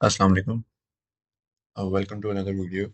Assalamu alaikum. Welcome to another video.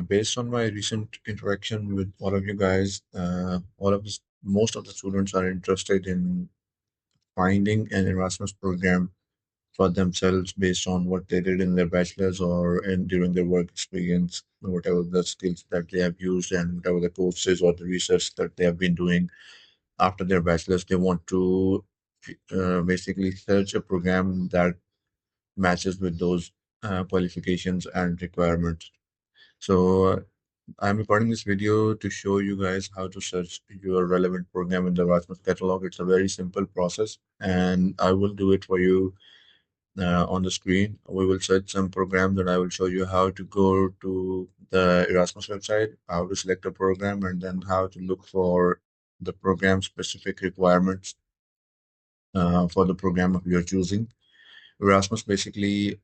Based on my recent interaction with all of you guys, most of the students are interested in finding an Erasmus program for themselves based on what they did in their bachelor's or during their work experience, whatever the skills that they have used and whatever the courses or the research that they have been doing after their bachelor's. They want to basically search a program that matches with those qualifications and requirements. So I'm recording this video to show you guys how to search your relevant program in the Erasmus catalog. It's a very simple process, and I will do it for you on the screen. We will search some programs, and I will show you how to go to the Erasmus website, how to select a program, and then how to look for the program specific requirements for the program of your choosing. Erasmus basically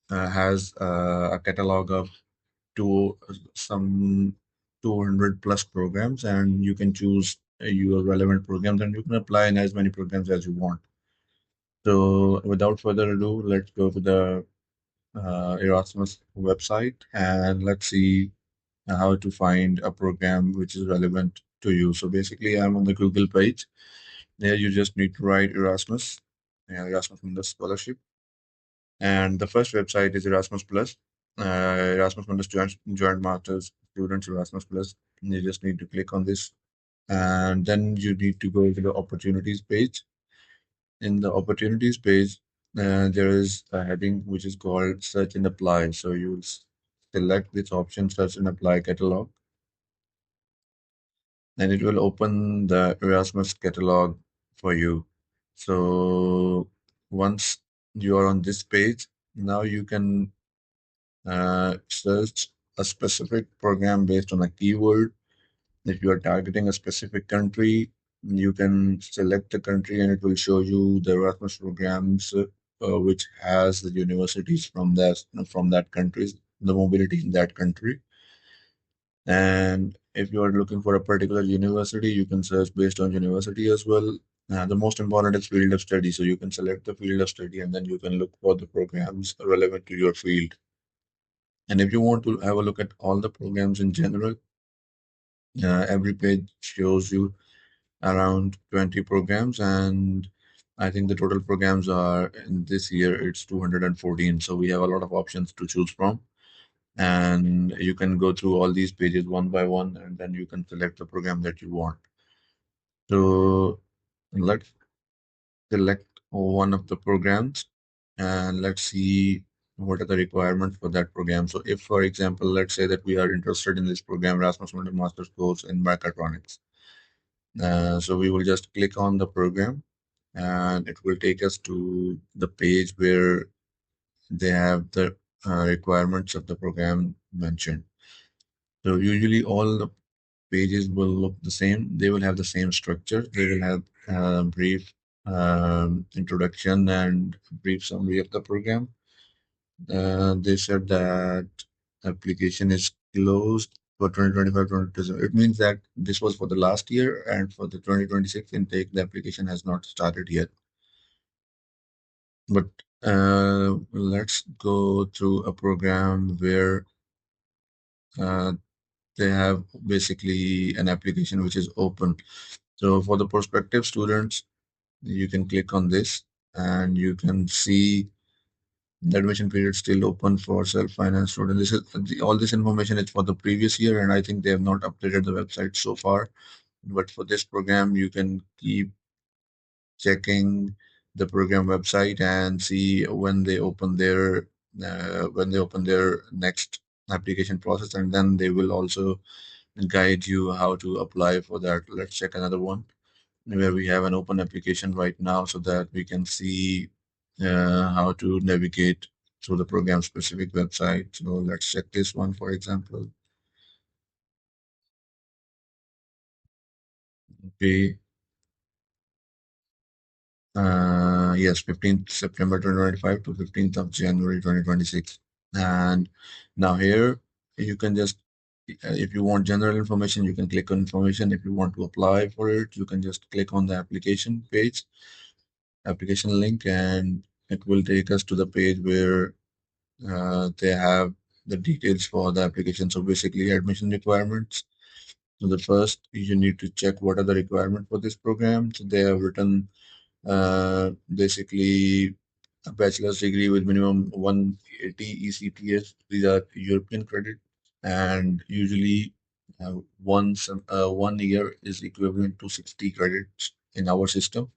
has a catalog of some 200 plus programs, and you can choose your relevant programs, and you can apply in as many programs as you want. So without further ado, let's go to the Erasmus website and let's see how to find a program which is relevant to you. So basically, I'm on the Google page. There you just need to write Erasmus, Erasmus Mundus Scholarship. And the first website is Erasmus Plus, Erasmus Mundus Joint Masters Students Erasmus Plus. You just need to click on this, and then you need to go to the opportunities page. In the opportunities page, there is a heading which is called Search and Apply. So you will select this option, Search and Apply Catalog, and it will open the Erasmus catalog for you. So once you are on this page, now you can search a specific program based on a keyword. If you are targeting a specific country, you can select the country and it will show you the Erasmus programs which has the universities from that country, the mobility in that country. And if you are looking for a particular university, you can search based on university as well. The most important is field of study. So you can select the field of study and then you can look for the programs relevant to your field. And if you want to have a look at all the programs in general, every page shows you around 20 programs. And I think the total programs are in this year, it's 214. So we have a lot of options to choose from. And you can go through all these pages one by one, and then you can select the program that you want. So let's select one of the programs and let's see what are the requirements for that program. So if, for example, let's say that we are interested in this program, Erasmus Mundus Master's Course in Mechatronics. So we will just click on the program and it will take us to the page where they have the requirements of the program mentioned. So usually all the pages will look the same. They will have the same structure. They will have a brief introduction and brief summary of the program. They said that application is closed for 2025-2027. It means that this was for the last year, and for the 2026 intake, the application has not started yet. But let's go through a program where uh, they have basically an application which is open. So for the prospective students, you can click on this and you can see the admission period still open for self-finance students. All this information is for the previous year, and I think they have not updated the website so far. But for this program, you can keep checking the program website and see when they open their next application process, and then they will also guide you how to apply for that. Let's check another one where we have an open application right now so that we can see how to navigate through the program specific website. So let's check this one, for example. Okay. Yes, 15th September 2025 to 15th of January 2026. And now here you can just, if you want general information, you can click on information. If you want to apply for it, you can just click on the application page, application link, and it will take us to the page where they have the details for the application. So basically, admission requirements. So the first, you need to check what are the requirements for this program. So they have written basically a bachelor's degree with minimum 180 ECTS. These are European credit, and usually one year is equivalent to 60 credits in our system.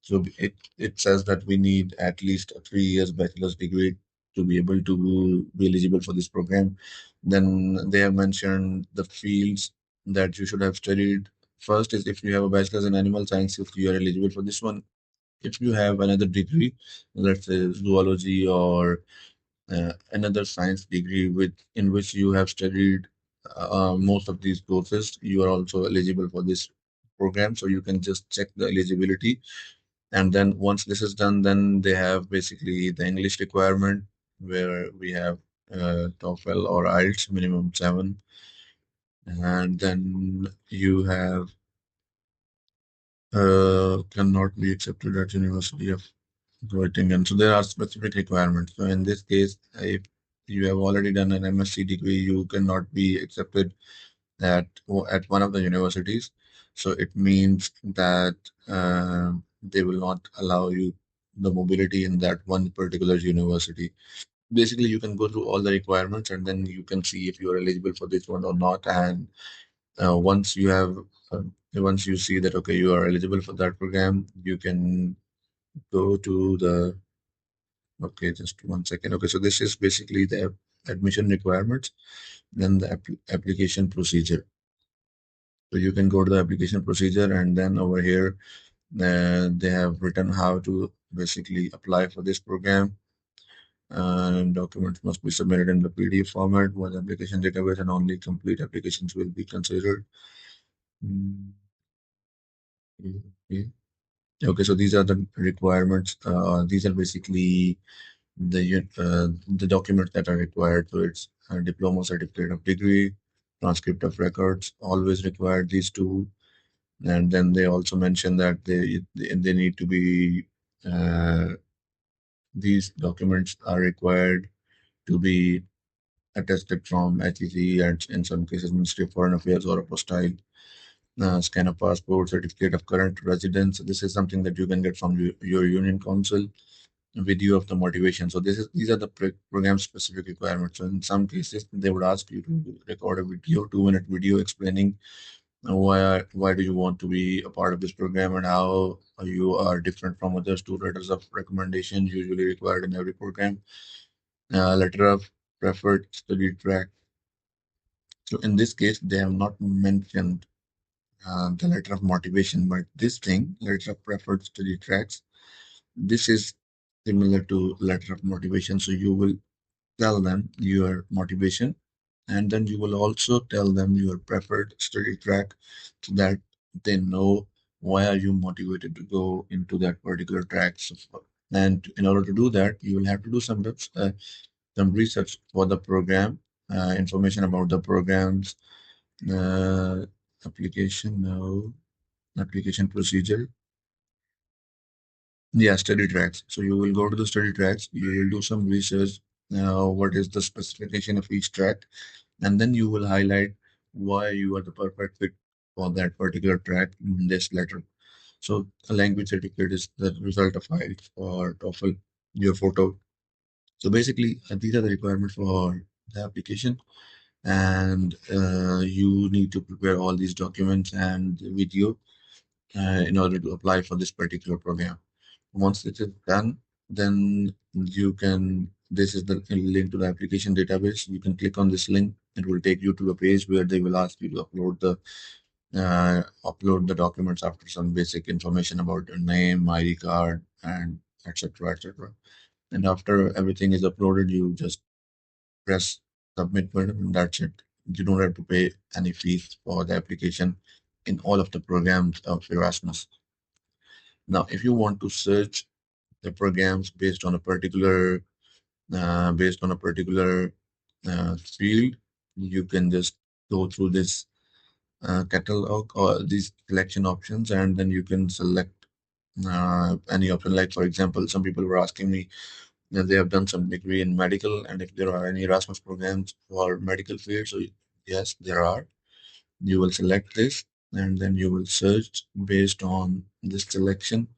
So it says that we need at least a 3 years bachelor's degree to be able to be eligible for this program. Then they have mentioned the fields that you should have studied. First is if you have a bachelor's in animal science, if you are eligible for this one. If you have another degree, let's say zoology or another science degree with in which you have studied most of these courses, you are also eligible for this program. So you can just check the eligibility, and then once this is done, then they have basically the English requirement where we have TOEFL or IELTS minimum 7, and then you have cannot be accepted at University of writing. And so there are specific requirements. So in this case, if you have already done an MSc degree, you cannot be accepted at one of the universities. So it means that they will not allow you the mobility in that one particular university. Basically, you can go through all the requirements and then you can see if you are eligible for this one or not. And once you have once you see that okay, you are eligible for that program, you can go to the okay, just one second. Okay, so this is basically the admission requirements, then the application procedure. So you can go to the application procedure, and then over here, they have written how to basically apply for this program. And documents must be submitted in the PDF format with application database, and only complete applications will be considered. Mm, Okay, okay, so these are the requirements. These are basically the documents that are required. So it's a diploma, certificate of degree, transcript of records, always required these two. And then they also mention that they need to be uh, these documents are required to be attested from HEC and in some cases Ministry of Foreign Affairs or apostille. Scan of passport, certificate of current residence. This is something that you can get from your union council. Video of the motivation. So these are the program specific requirements. So in some cases, they would ask you to record a video, 2 minute video explaining why do you want to be a part of this program and how you are different from others. Two letters of recommendation usually required in every program. Letter of preferred study track. So in this case, they have not mentioned the letter of motivation, but this thing, letter of preferred study tracks, this is similar to letter of motivation. So you will tell them your motivation, and then you will also tell them your preferred study track so that they know why are you motivated to go into that particular track. And in order to do that, you will have to do some research for the program, information about the programs, uh, application, no, application procedure. Yeah, study tracks. So you will go to the study tracks, you will do some research, what is the specification of each track, and then you will highlight why you are the perfect fit for that particular track in this letter. So a language certificate is the result of IELTS or TOEFL, your photo. So basically, these are the requirements for the application, and you need to prepare all these documents and video in order to apply for this particular program. Once it is done, then you can, this is the link to the application database. You can click on this link. It will take you to a page where they will ask you to upload the documents after some basic information about your name, ID card, and etc. etc. And after everything is uploaded, you just press submit button, and that's it. You don't have to pay any fees for the application in all of the programs of Erasmus. Now, if you want to search the programs based on a particular field, you can just go through this catalog or these selection options, and then you can select any option. Like for example, some people were asking me that they have done some degree in medical, and if there are any Erasmus programs for medical field. So yes, there are. You will select this, and then you will search based on this selection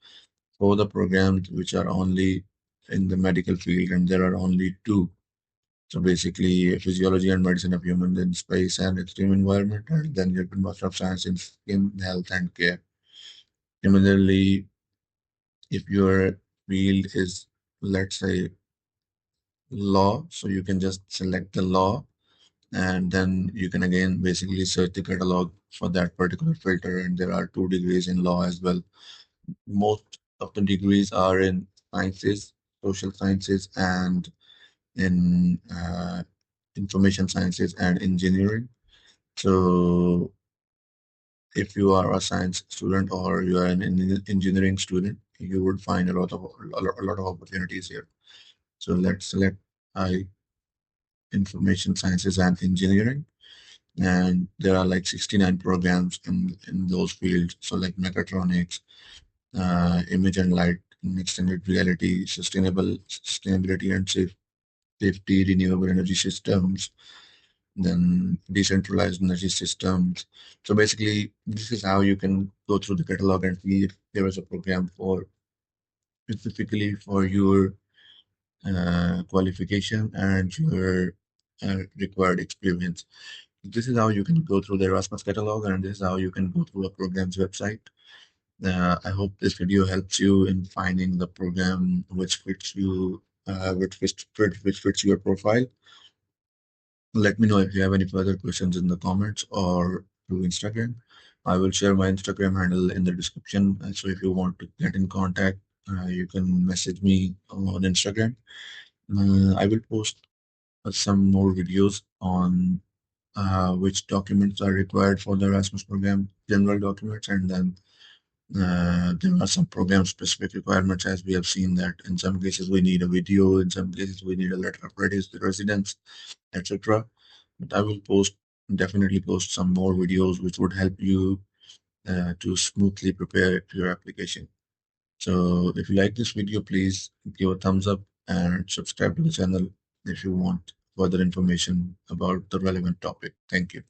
for the programs which are only in the medical field, and there are only two. So basically, physiology and medicine of human in space and extreme environment, and then you can Master of Science in skin health and care. Similarly, if your field is, let's say, law, so you can just select the law, and then you can again basically search the catalog for that particular filter. And there are two degrees in law as well. Most of the degrees are in sciences, social sciences, and in information sciences and engineering. So if you are a science student or you are an engineering student, you would find a lot of opportunities here. So let's select I information sciences and engineering, and there are like 69 programs in those fields. So like mechatronics, image and light, extended reality, sustainability and safety, renewable energy systems, then decentralized energy systems. So basically, this is how you can go through the catalog and see if there is a program for specifically for your qualification and your required experience. This is how you can go through the Erasmus catalog, and this is how you can go through a program's website. I hope this video helps you in finding the program which fits you, which fits your profile. Let me know if you have any further questions in the comments or through Instagram. I will share my Instagram handle in the description. So if you want to get in contact, you can message me on Instagram. I will post some more videos on which documents are required for the Erasmus program, general documents, and then there are some program specific requirements, as we have seen that in some cases we need a video, in some cases we need a letter of residence, etc. But I will definitely post some more videos which would help you to smoothly prepare your application. So if you like this video, please give a thumbs up and subscribe to the channel if you want further information about the relevant topic. Thank you.